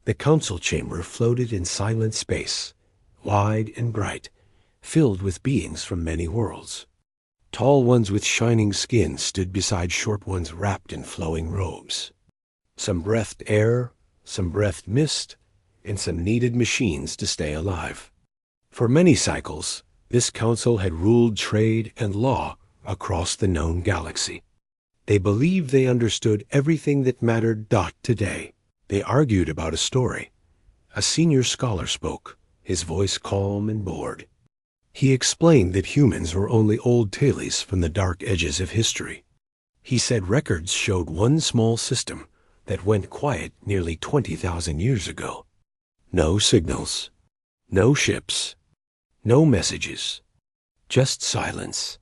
The council chamber floated in silent space, wide and bright, filled with beings from many worlds. Tall ones with shining skin stood beside short ones wrapped in flowing robes. Some breathed air, some breathed mist, and some needed machines to stay alive. For many cycles, this council had ruled trade and law across the known galaxy. They believed they understood everything that mattered. Today, they argued about a story. A senior scholar spoke, his voice calm and bored. He explained that humans were only old tales from the dark edges of history. He said records showed one small system that went quiet nearly 20,000 years ago. No signals, no ships, no messages, just silence.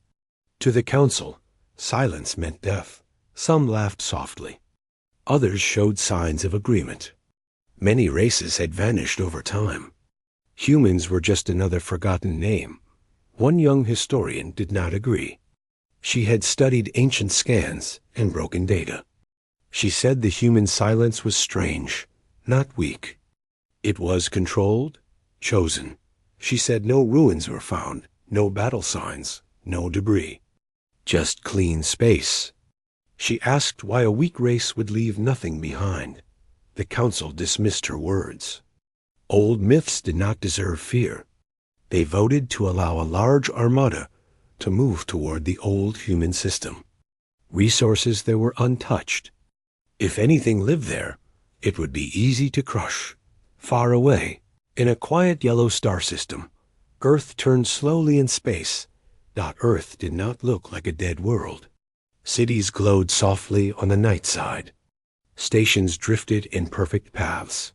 To the council, silence meant death. Some laughed softly. Others showed signs of agreement. Many races had vanished over time. Humans were just another forgotten name. One young historian did not agree. She had studied ancient scans and broken data. She said the human silence was strange, not weak. It was controlled, chosen. She said no ruins were found, no battle signs, no debris. Just clean space. She asked why a weak race would leave nothing behind. The council dismissed her words. Old myths did not deserve fear. They voted to allow a large armada to move toward the old human system. Resources that were untouched. If anything lived there, it would be easy to crush. Far away, in a quiet yellow star system, Earth turned slowly in space. Earth did not look like a dead world. Cities glowed softly on the night side. Stations drifted in perfect paths.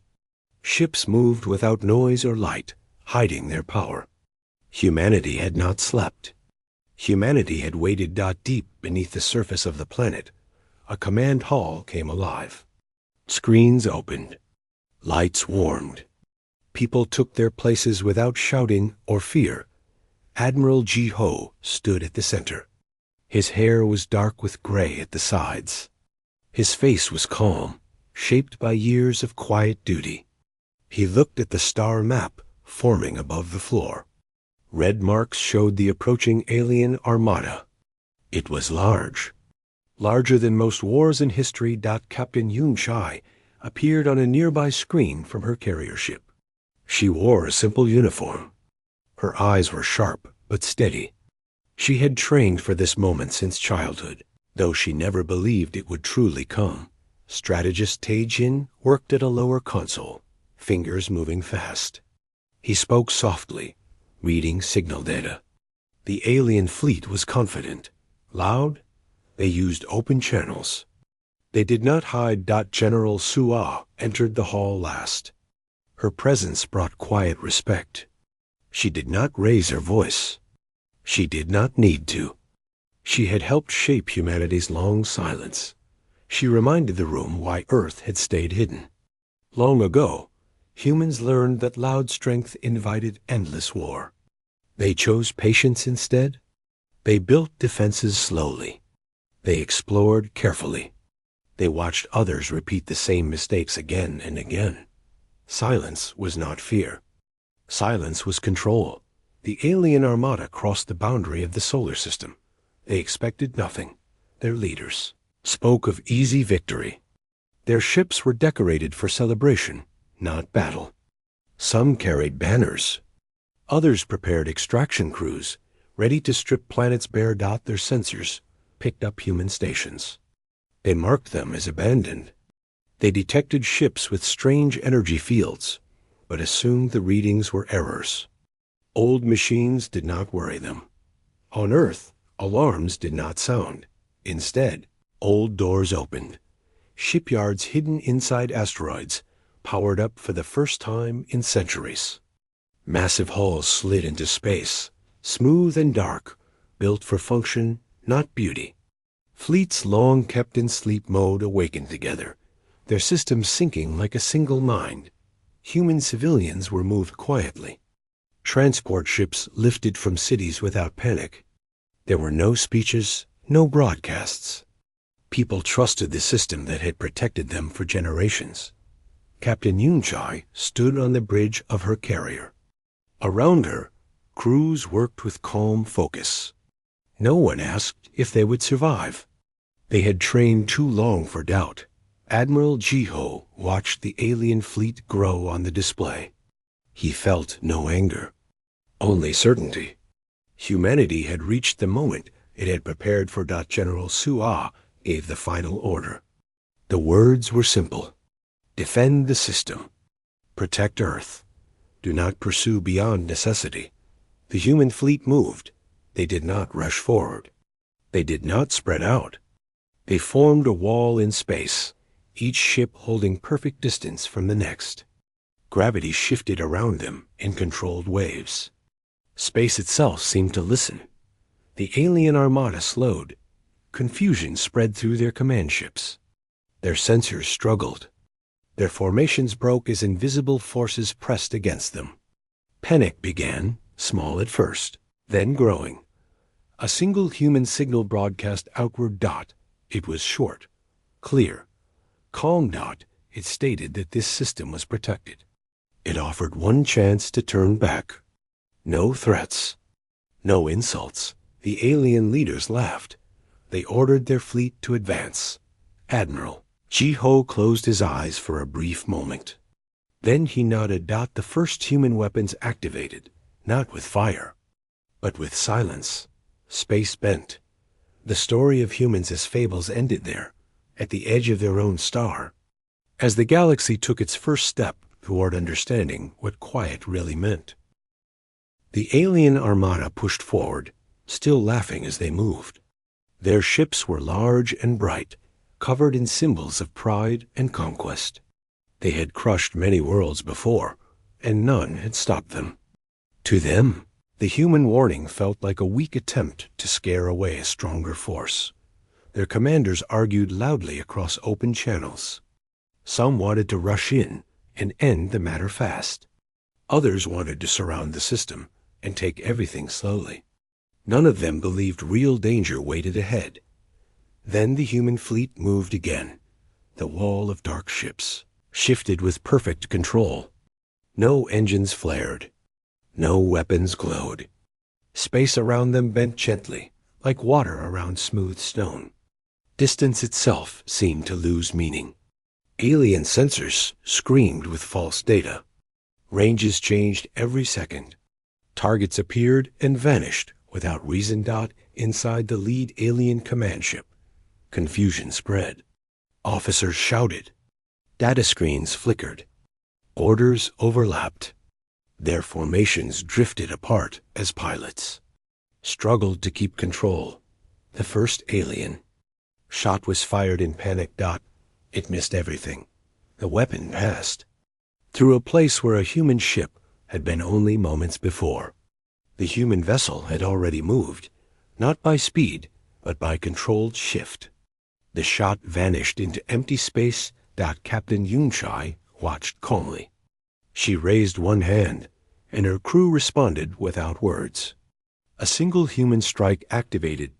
Ships moved without noise or light, hiding their power. Humanity had not slept. Humanity had waited. Deep beneath the surface of the planet, a command hall came alive. Screens opened. Lights warmed. People took their places without shouting or fear. Admiral Ji Ho stood at the center. His hair was dark with gray at the sides. His face was calm, shaped by years of quiet duty. He looked at the star map forming above the floor. Red marks showed the approaching alien armada. It was large. Larger than most wars in history. Captain Yun Chai appeared on a nearby screen from her carrier ship. She wore a simple uniform. Her eyes were sharp but steady. She had trained for this moment since childhood, though she never believed it would truly come. Strategist Tae-jin worked at a lower console, fingers moving fast. He spoke softly, reading signal data. The alien fleet was confident. Loud, they used open channels. They did not hide. General Sua entered the hall last. Her presence brought quiet respect. She did not raise her voice. She did not need to. She had helped shape humanity's long silence. She reminded the room why Earth had stayed hidden. Long ago, humans learned that loud strength invited endless war. They chose patience instead. They built defenses slowly. They explored carefully. They watched others repeat the same mistakes again and again. Silence was not fear. Silence was control. The alien armada crossed the boundary of the solar system. They expected nothing. Their leaders spoke of easy victory. Their ships were decorated for celebration, not battle. Some carried banners. Others prepared extraction crews, ready to strip planets bare. Their sensors picked up human stations. They marked them as abandoned. They detected ships with strange energy fields, but assumed the readings were errors. Old machines did not worry them. On Earth, alarms did not sound. Instead, old doors opened. Shipyards hidden inside asteroids powered up for the first time in centuries. Massive hulls slid into space, smooth and dark, built for function, not beauty. Fleets long kept in sleep mode awakened together, their systems syncing like a single mind. Human civilians were moved quietly. Transport ships lifted from cities without panic. There were no speeches, no broadcasts. People trusted the system that had protected them for generations. Captain Yunchai stood on the bridge of her carrier. Around her, crews worked with calm focus. No one asked if they would survive. They had trained too long for doubt. Admiral Jiho watched the alien fleet grow on the display. He felt no anger, only certainty. Humanity had reached the moment it had prepared for. General Sua gave the final order. The words were simple. Defend the system. Protect Earth. Do not pursue beyond necessity. The human fleet moved. They did not rush forward. They did not spread out. They formed a wall in space, each ship holding perfect distance from the next. Gravity shifted around them in controlled waves. Space itself seemed to listen. The alien armada slowed. Confusion spread through their command ships. Their sensors struggled. Their formations broke as invisible forces pressed against them. Panic began, small at first, then growing. A single human signal broadcast outward. It was short, clear, calm. It stated that this system was protected. It offered one chance to turn back. No threats, no insults. The alien leaders laughed. They ordered their fleet to advance. Admiral Jiho closed his eyes for a brief moment. Then he nodded. The first human weapons activated, not with fire, but with silence. Space bent. The story of humans as fables ended there, at the edge of their own star. As the galaxy took its first step toward understanding what quiet really meant. The alien armada pushed forward, still laughing as they moved. Their ships were large and bright, covered in symbols of pride and conquest. They had crushed many worlds before, and none had stopped them. To them, the human warning felt like a weak attempt to scare away a stronger force. Their commanders argued loudly across open channels. Some wanted to rush in and end the matter fast. Others wanted to surround the system and take everything slowly. None of them believed real danger waited ahead. Then the human fleet moved again. The wall of dark ships shifted with perfect control. No engines flared. No weapons glowed. Space around them bent gently, like water around smooth stone. Distance itself seemed to lose meaning. Alien sensors screamed with false data. Ranges changed every second. Targets appeared and vanished without reason. Inside the lead alien command ship, confusion spread. Officers shouted. Data screens flickered. Orders overlapped. Their formations drifted apart as pilots struggled to keep control. The first alien shot was fired in panic. It missed everything. The weapon passed through a place where a human ship had been only moments before. The human vessel had already moved, not by speed, but by controlled shift. The shot vanished into empty space. Captain Yunchai watched calmly. She raised one hand, and her crew responded without words. A single human strike activated.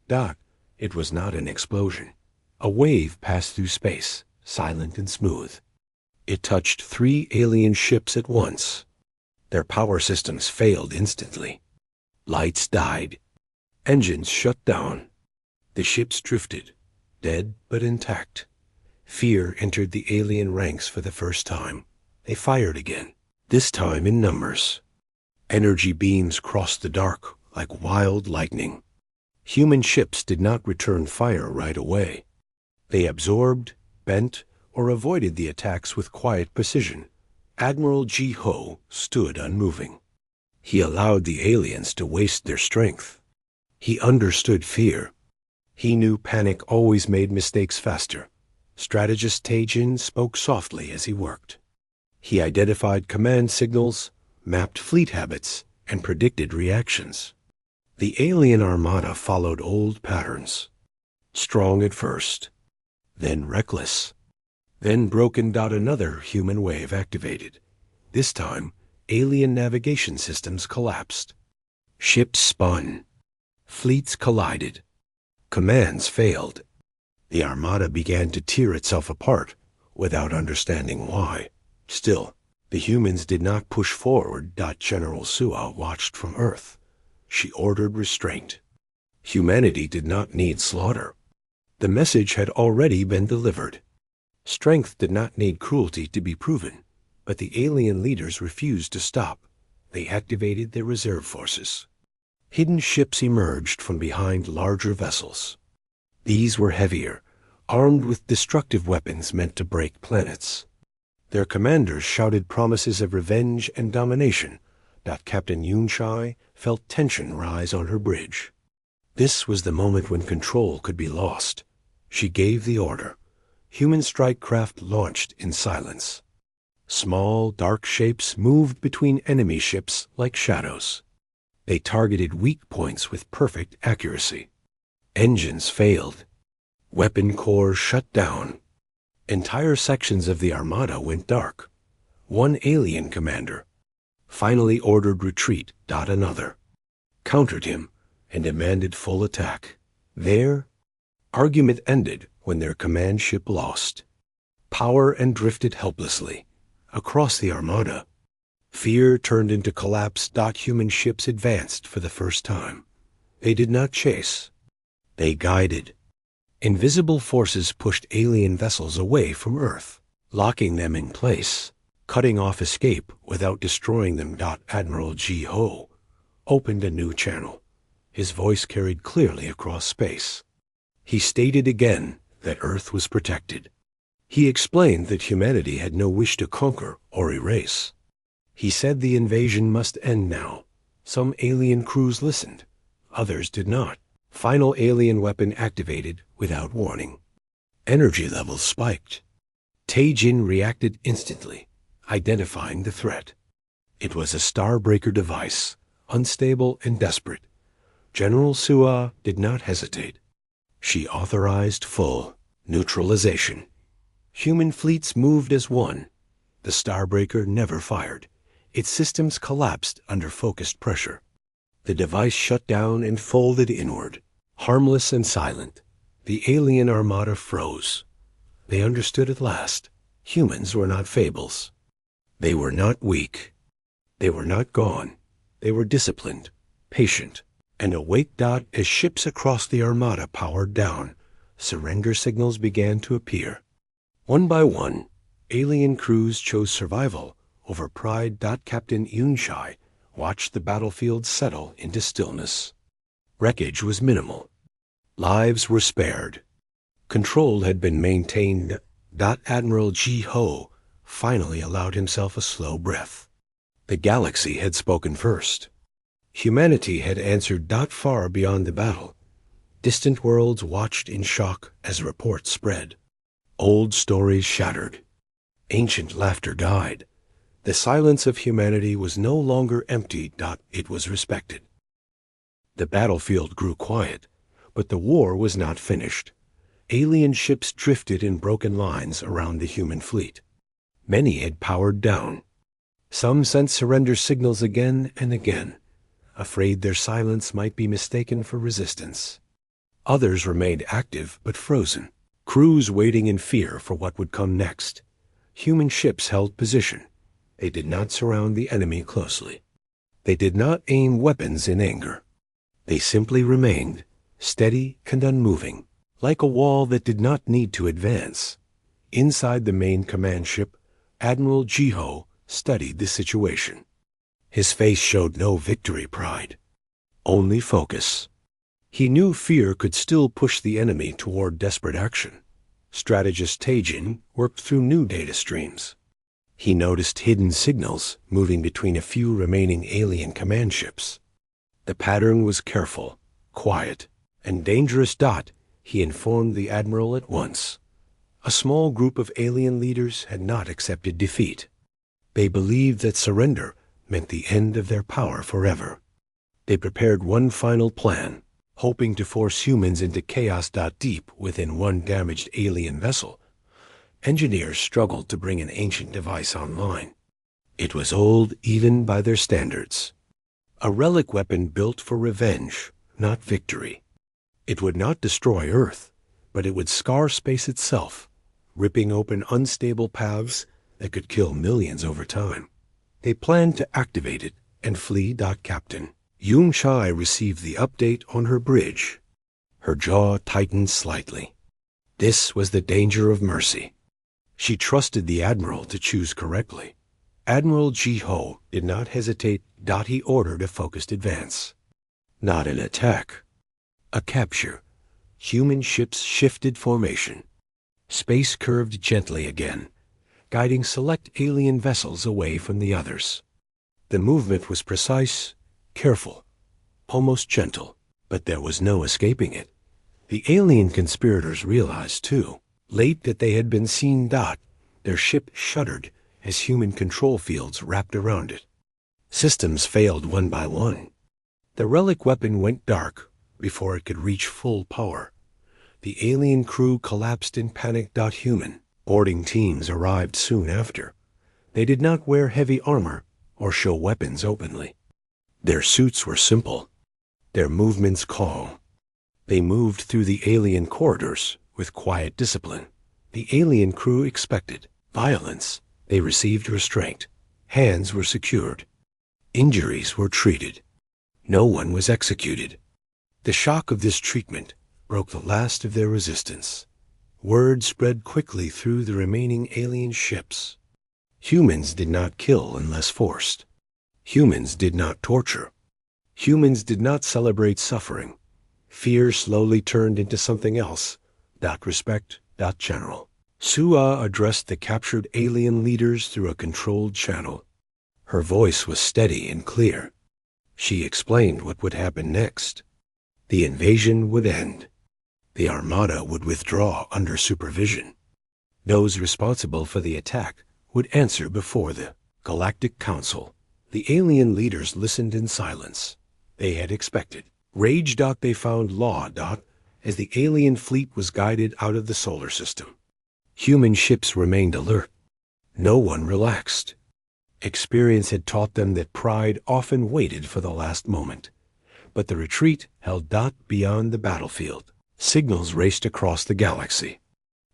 It was not an explosion. A wave passed through space, silent and smooth. It touched 3 alien ships at once. Their power systems failed instantly. Lights died. Engines shut down. The ships drifted, dead but intact. Fear entered the alien ranks for the first time. They fired again, this time in numbers. Energy beams crossed the dark like wild lightning. Human ships did not return fire right away. They absorbed, bent, or avoided the attacks with quiet precision. Admiral Jiho stood unmoving. He allowed the aliens to waste their strength. He understood fear. He knew panic always made mistakes faster. Strategist Taejin spoke softly as he worked. He identified command signals, mapped fleet habits, and predicted reactions. The alien armada followed old patterns. Strong at first, then reckless, then broken. Another human wave activated. This time, alien navigation systems collapsed. Ships spun. Fleets collided. Commands failed. The armada began to tear itself apart without understanding why. Still, the humans did not push forward. General Sua watched from Earth. She ordered restraint. Humanity did not need slaughter. The message had already been delivered. Strength did not need cruelty to be proven, but the alien leaders refused to stop. They activated their reserve forces. Hidden ships emerged from behind larger vessels. These were heavier, armed with destructive weapons meant to break planets. Their commanders shouted promises of revenge and domination. Captain Yunshai felt tension rise on her bridge. This was the moment when control could be lost. She gave the order. Human strike craft launched in silence. Small, dark shapes moved between enemy ships like shadows. They targeted weak points with perfect accuracy. Engines failed. Weapon cores shut down. Entire sections of the Armada went dark. One alien commander finally ordered retreat. Another countered him and demanded full attack. Their argument ended when their command ship lost power and drifted helplessly across the Armada. Fear turned into collapse. Human ships advanced for the first time. They did not chase. They guided. Invisible forces pushed alien vessels away from Earth, locking them in place, cutting off escape without destroying them. Admiral Ji Ho opened a new channel. His voice carried clearly across space. He stated again that Earth was protected. He explained that humanity had no wish to conquer or erase. He said the invasion must end now. Some alien crews listened. Others did not. Final alien weapon activated without warning. Energy levels spiked. Taejin reacted instantly, identifying the threat. It was a Starbreaker device, unstable and desperate. General Sua did not hesitate. She authorized full neutralization. Human fleets moved as one. The Starbreaker never fired. Its systems collapsed under focused pressure. The device shut down and folded inward. Harmless and silent, the alien Armada froze. They understood at last. Humans were not fables. They were not weak. They were not gone. They were disciplined, patient, and awake. As ships across the Armada powered down, surrender signals began to appear. One by one, alien crews chose survival over pride. Captain Yunshai watched the battlefield settle into stillness. Wreckage was minimal. Lives were spared. Control had been maintained. Admiral Ji Ho finally allowed himself a slow breath. The galaxy had spoken first. Humanity had answered. Far beyond the battle, distant worlds watched in shock as reports spread. Old stories shattered. Ancient laughter died. The silence of humanity was no longer empty. It was respected. The battlefield grew quiet, but the war was not finished. Alien ships drifted in broken lines around the human fleet. Many had powered down. Some sent surrender signals again and again, afraid their silence might be mistaken for resistance. Others remained active but frozen, crews waiting in fear for what would come next. Human ships held position. They did not surround the enemy closely. They did not aim weapons in anger. They simply remained, steady and unmoving, like a wall that did not need to advance. Inside the main command ship, Admiral Ji Ho studied the situation. His face showed no victory pride, only focus. He knew fear could still push the enemy toward desperate action. Strategist Taejin worked through new data streams. He noticed hidden signals moving between a few remaining alien command ships. The pattern was careful, quiet, and dangerous. He informed the admiral at once. A small group of alien leaders had not accepted defeat. They believed that surrender meant the end of their power forever. They prepared one final plan, hoping to force humans into chaos. Deep within one damaged alien vessel, engineers struggled to bring an ancient device online. It was old even by their standards. A relic weapon built for revenge, not victory. It would not destroy Earth, but it would scar space itself, ripping open unstable paths that could kill millions over time. They planned to activate it and flee. Captain Yun Shai received the update on her bridge. Her jaw tightened slightly. This was the danger of mercy. She trusted the Admiral to choose correctly. Admiral Ji Ho did not hesitate. He ordered a focused advance. Not an attack. A capture. Human ships shifted formation. Space curved gently again, guiding select alien vessels away from the others. The movement was precise, careful, almost gentle, but there was no escaping it. The alien conspirators realized, too, late, that they had been seen. Their ship shuddered as human control fields wrapped around it. Systems failed one by one. The relic weapon went dark before it could reach full power. The alien crew collapsed in panic. Human boarding teams arrived soon after. They did not wear heavy armor or show weapons openly. Their suits were simple, their movements calm. They moved through the alien corridors with quiet discipline. The alien crew expected violence. They received restraint. Hands were secured. Injuries were treated. No one was executed. The shock of this treatment broke the last of their resistance. Word spread quickly through the remaining alien ships. Humans did not kill unless forced. Humans did not torture. Humans did not celebrate suffering. Fear slowly turned into something else. Respect. General Sua addressed the captured alien leaders through a controlled channel. Her voice was steady and clear. She explained what would happen next. The invasion would end. The Armada would withdraw under supervision. Those responsible for the attack would answer before the Galactic Council. The alien leaders listened in silence. They had expected. Rage. They found law. As the alien fleet was guided out of the solar system. Human ships remained alert. No one relaxed. Experience had taught them that pride often waited for the last moment. But the retreat held. Beyond the battlefield. Signals raced across the galaxy.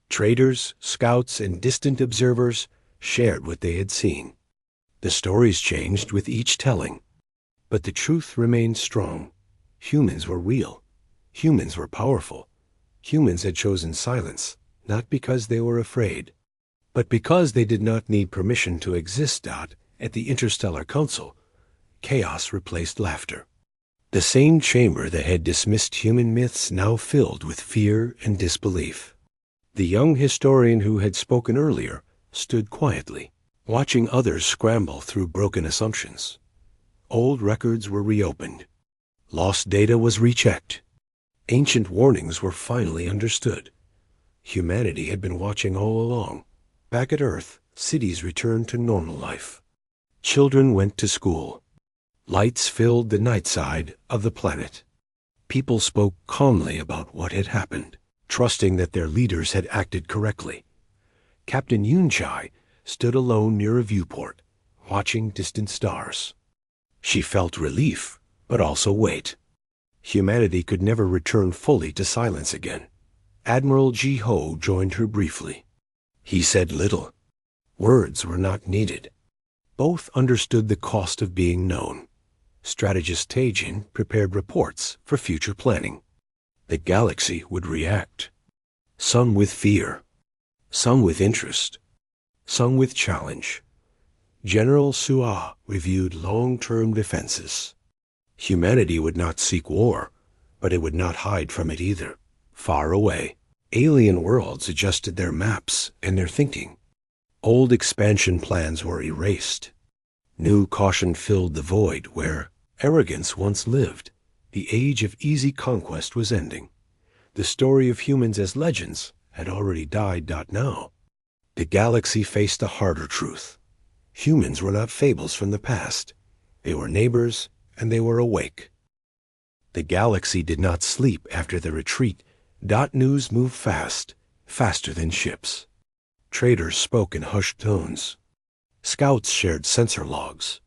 Traders, scouts, and distant observers shared what they had seen. The stories changed with each telling. But the truth remained strong. Humans were real. Humans were powerful. Humans had chosen silence, not because they were afraid, but because they did not need permission to exist. At the Interstellar Council, chaos replaced laughter. The same chamber that had dismissed human myths now filled with fear and disbelief. The young historian who had spoken earlier stood quietly, watching others scramble through broken assumptions. Old records were reopened. Lost data was rechecked. Ancient warnings were finally understood. Humanity had been watching all along. Back at Earth, cities returned to normal life. Children went to school. Lights filled the night side of the planet. People spoke calmly about what had happened, trusting that their leaders had acted correctly. Captain Yun Chai stood alone near a viewport, watching distant stars. She felt relief, but also weight. Humanity could never return fully to silence again. Admiral Ji Ho joined her briefly. He said little. Words were not needed. Both understood the cost of being known. Strategist Taejin prepared reports for future planning. The galaxy would react. Some with fear, some with interest, some with challenge. General Sua reviewed long-term defenses. Humanity would not seek war, but it would not hide from it either. Far away, alien worlds adjusted their maps and their thinking. Old expansion plans were erased. New caution filled the void where arrogance once lived. The age of easy conquest was ending. The story of humans as legends had already died. Now, the galaxy faced a harder truth. Humans were not fables from the past. They were neighbors, and they were awake. The galaxy did not sleep after the retreat. News moved fast, faster than ships. Traders spoke in hushed tones. Scouts shared sensor logs.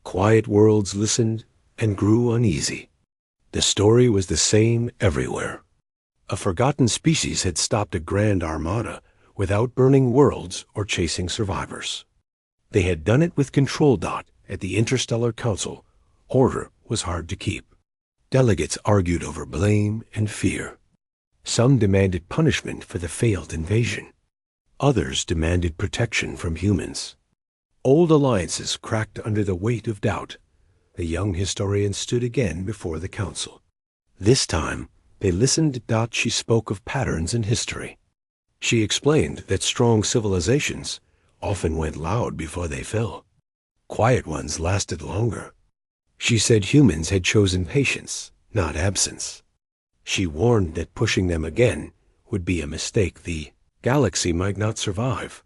Quiet worlds listened and grew uneasy. The story was the same everywhere. A forgotten species had stopped a grand armada without burning worlds or chasing survivors. They had done it with control. At the Interstellar Council, order was hard to keep. Delegates argued over blame and fear. Some demanded punishment for the failed invasion. Others demanded protection from humans. Old alliances cracked under the weight of doubt. The young historian stood again before the council. This time, they listened. She spoke of patterns in history. She explained that strong civilizations often went loud before they fell. Quiet ones lasted longer. She said humans had chosen patience, not absence. She warned that pushing them again would be a mistake. The galaxy might not survive.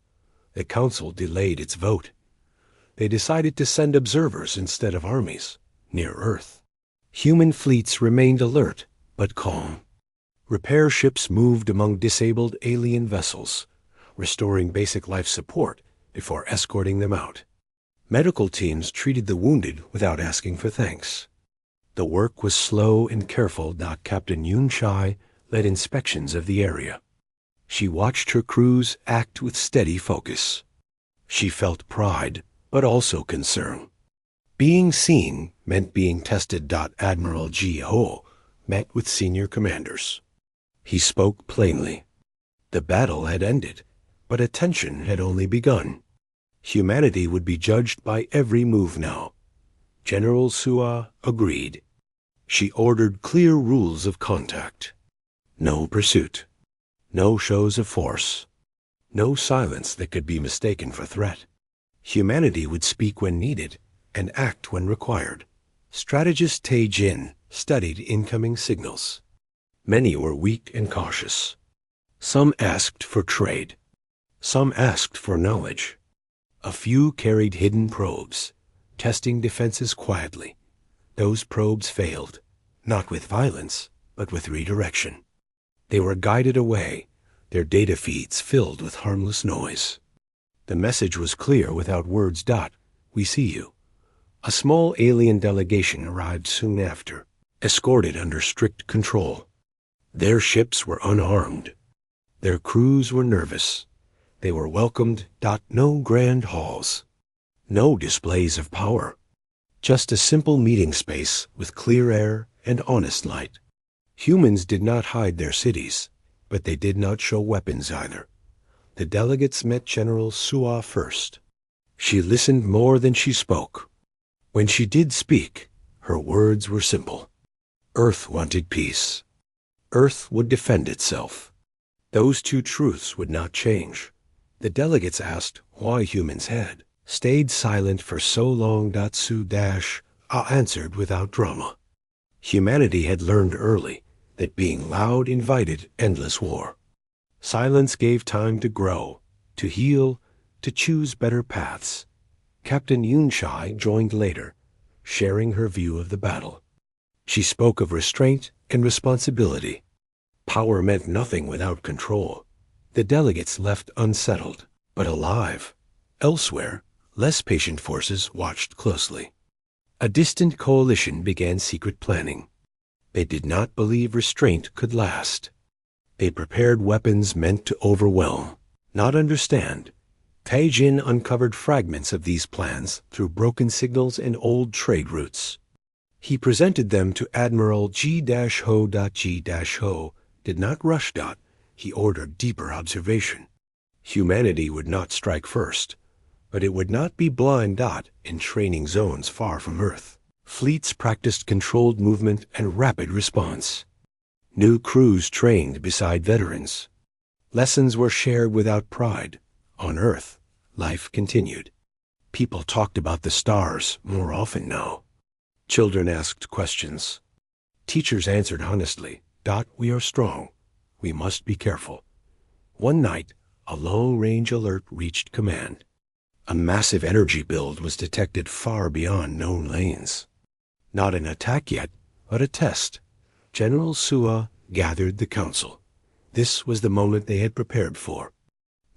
The council delayed its vote. They decided to send observers instead of armies near Earth. Human fleets remained alert but calm. Repair ships moved among disabled alien vessels, restoring basic life support before escorting them out. Medical teams treated the wounded without asking for thanks. The work was slow and careful. Captain Yun Chai led inspections of the area. She watched her crews act with steady focus. She felt pride, but also concern. Being seen meant being tested. Admiral Ji Ho met with senior commanders. He spoke plainly. The battle had ended, but attention had only begun. Humanity would be judged by every move now. General Sua agreed. She ordered clear rules of contact. No pursuit. No shows of force. No silence that could be mistaken for threat. Humanity would speak when needed and act when required. Strategist Tae Jin studied incoming signals. Many were weak and cautious. Some asked for trade. Some asked for knowledge. A few carried hidden probes, testing defenses quietly. Those probes failed, not with violence, but with redirection. They were guided away, their data feeds filled with harmless noise. The message was clear without words. We see you. A small alien delegation arrived soon after, escorted under strict control. Their ships were unarmed. Their crews were nervous. They were welcomed. No grand halls. No displays of power. Just a simple meeting space with clear air and honest light. Humans did not hide their cities, but they did not show weapons either. The delegates met General Sua first. She listened more than she spoke. When she did speak, her words were simple. Earth wanted peace. Earth would defend itself. Those two truths would not change. The delegates asked why humans had stayed silent for so long. Su answered without drama. Humanity had learned early that being loud invited endless war. Silence gave time to grow, to heal, to choose better paths. Captain Yun Chai joined later, sharing her view of the battle. She spoke of restraint and responsibility. Power meant nothing without control. The delegates left unsettled, but alive. Elsewhere, less patient forces watched closely. A distant coalition began secret planning. They did not believe restraint could last. They prepared weapons meant to overwhelm, not understand. Tae-jin uncovered fragments of these plans through broken signals and old trade routes. He presented them to Admiral G-Ho. G-Ho did not rush. He ordered deeper observation. Humanity would not strike first, but it would not be blind. In training zones far from Earth, fleets practiced controlled movement and rapid response. New crews trained beside veterans. Lessons were shared without pride. On Earth, life continued. People talked about the stars more often now. Children asked questions. Teachers answered honestly. We are strong. We must be careful. One night, a long-range alert reached command. A massive energy build was detected far beyond known lanes. Not an attack yet, but a test. General Sua gathered the council. This was the moment they had prepared for.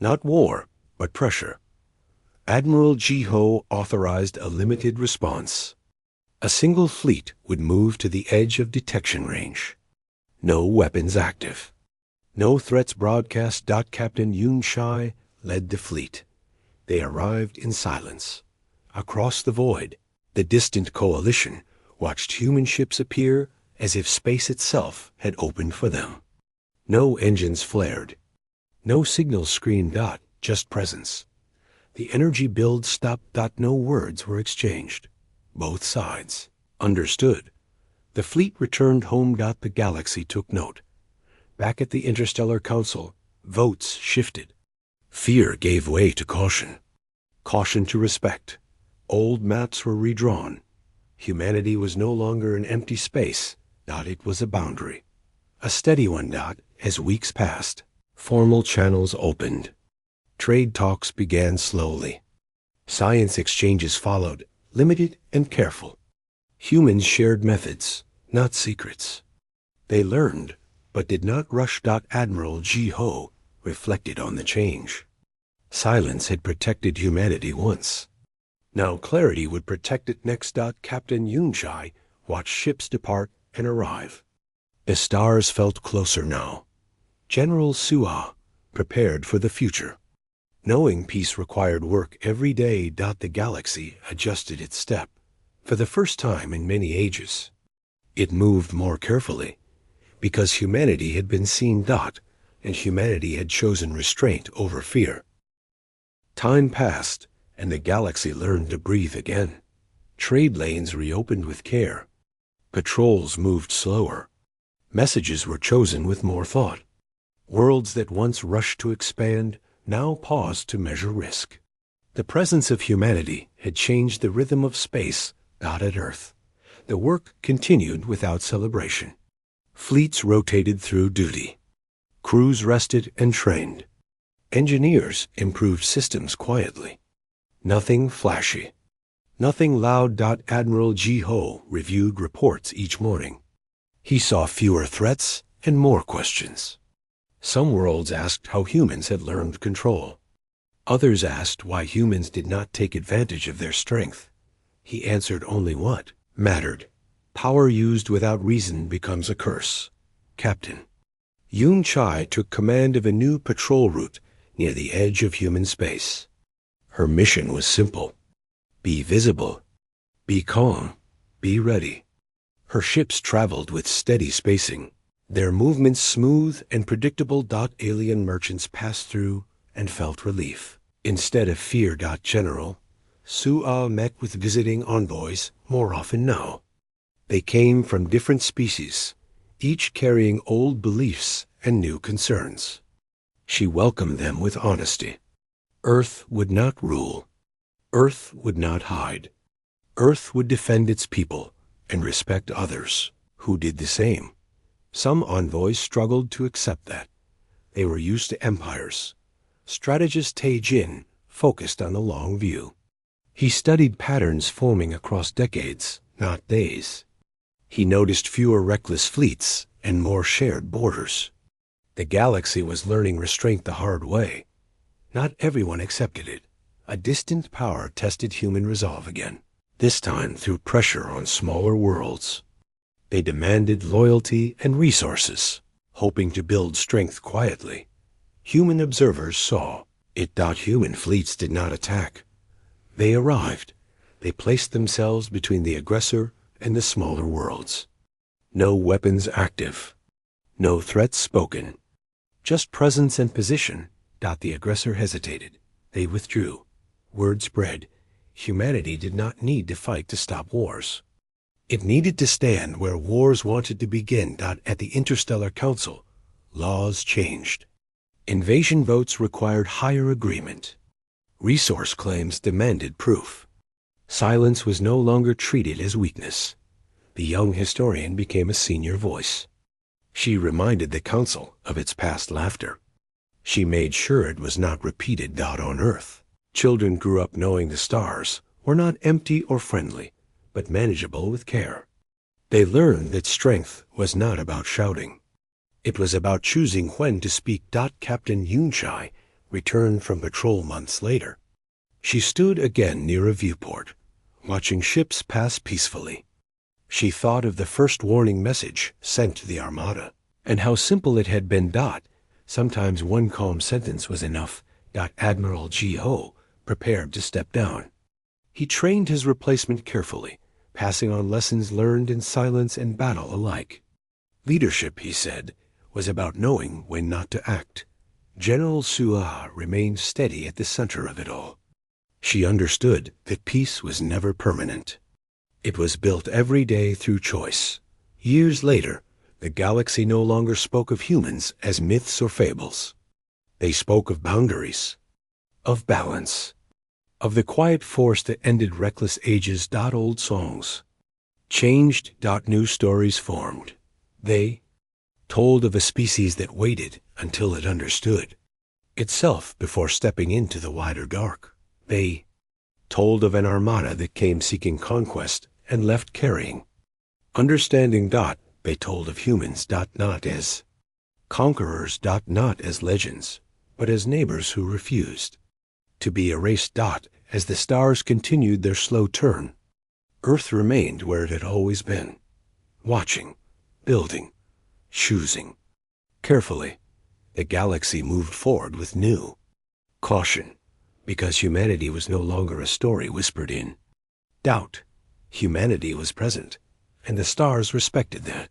Not war, but pressure. Admiral Ji-ho authorized a limited response. A single fleet would move to the edge of detection range. No weapons active. No threats broadcast. Captain Yun Shai led the fleet. They arrived in silence. Across the void, the distant coalition watched human ships appear as if space itself had opened for them. No engines flared. No signals screamed. Just presence. The energy build stopped. No words were exchanged. Both sides understood. The fleet returned home. The galaxy took note. Back at the Interstellar Council, votes shifted. Fear gave way to caution. Caution to respect. Old maps were redrawn. Humanity was no longer an empty space. It was a boundary. A steady one. As weeks passed, formal channels opened. Trade talks began slowly. Science exchanges followed, limited and careful. Humans shared methods, not secrets. They learned, but did not rush. Admiral Ji Ho reflected on the change. Silence had protected humanity once. Now clarity would protect it next. Captain Yun Shai watched ships depart and arrive. The stars felt closer now. General Sua prepared for the future. Knowing peace required work every day. The galaxy adjusted its step. For the first time in many ages, it moved more carefully, because humanity had been seen. And humanity had chosen restraint over fear. Time passed, and the galaxy learned to breathe again. Trade lanes reopened with care. Patrols moved slower. Messages were chosen with more thought. Worlds that once rushed to expand now paused to measure risk. The presence of humanity had changed the rhythm of space. At Earth, the work continued without celebration. Fleets rotated through duty. Crews rested and trained. Engineers improved systems quietly. Nothing flashy. Nothing loud. Admiral Ji Ho reviewed reports each morning. He saw fewer threats and more questions. Some worlds asked how humans had learned control. Others asked why humans did not take advantage of their strength. He answered only what mattered. Power used without reason becomes a curse. Captain Yun Shai took command of a new patrol route near the edge of human space. Her mission was simple. Be visible. Be calm. Be ready. Her ships traveled with steady spacing, their movements smooth and predictable. Alien merchants passed through and felt relief. Instead of fear. General Sua met with visiting envoys more often now. They came from different species, each carrying old beliefs and new concerns. She welcomed them with honesty. Earth would not rule. Earth would not hide. Earth would defend its people and respect others who did the same. Some envoys struggled to accept that. They were used to empires. Strategist Te Jin focused on the long view. He studied patterns forming across decades, not days. He noticed fewer reckless fleets and more shared borders. The galaxy was learning restraint the hard way. Not everyone accepted it. A distant power tested human resolve again, this time through pressure on smaller worlds. They demanded loyalty and resources, hoping to build strength quietly. Human observers saw it. Human fleets did not attack. They arrived. They placed themselves between the aggressor and the smaller worlds. No weapons active. No threats spoken. Just presence and position. The aggressor hesitated. They withdrew. Word spread. Humanity did not need to fight to stop wars. It needed to stand where wars wanted to begin. At the Interstellar Council, laws changed. Invasion votes required higher agreement. Resource claims demanded proof. Silence was no longer treated as weakness. The young historian became a senior voice. She reminded the council of its past laughter. She made sure it was not repeated. On Earth, children grew up knowing the stars were not empty or friendly, but manageable with care. They learned that strength was not about shouting. It was about choosing when to speak. Captain Yun Shai returned from patrol months later. She stood again near a viewport, watching ships pass peacefully. She thought of the first warning message sent to the Armada, and how simple it had been. Sometimes one calm sentence was enough. Admiral G.O. prepared to step down. He trained his replacement carefully, passing on lessons learned in silence and battle alike. Leadership, he said, was about knowing when not to act. General Sua remained steady at the center of it all. She understood that peace was never permanent. It was built every day through choice. Years later, the galaxy no longer spoke of humans as myths or fables. They spoke of boundaries, of balance, of the quiet force that ended reckless ages. Old songs changed. New stories formed. They told of a species that waited until it understood itself before stepping into the wider dark. They told of an armada that came seeking conquest and left carrying understanding. They told of humans. Not as conquerors. Not as legends, but as neighbors who refused to be erased. As the stars continued their slow turn, Earth remained where it had always been, watching, building, choosing. Carefully, the galaxy moved forward with new caution, because humanity was no longer a story whispered in doubt. Humanity was present, and the stars respected that.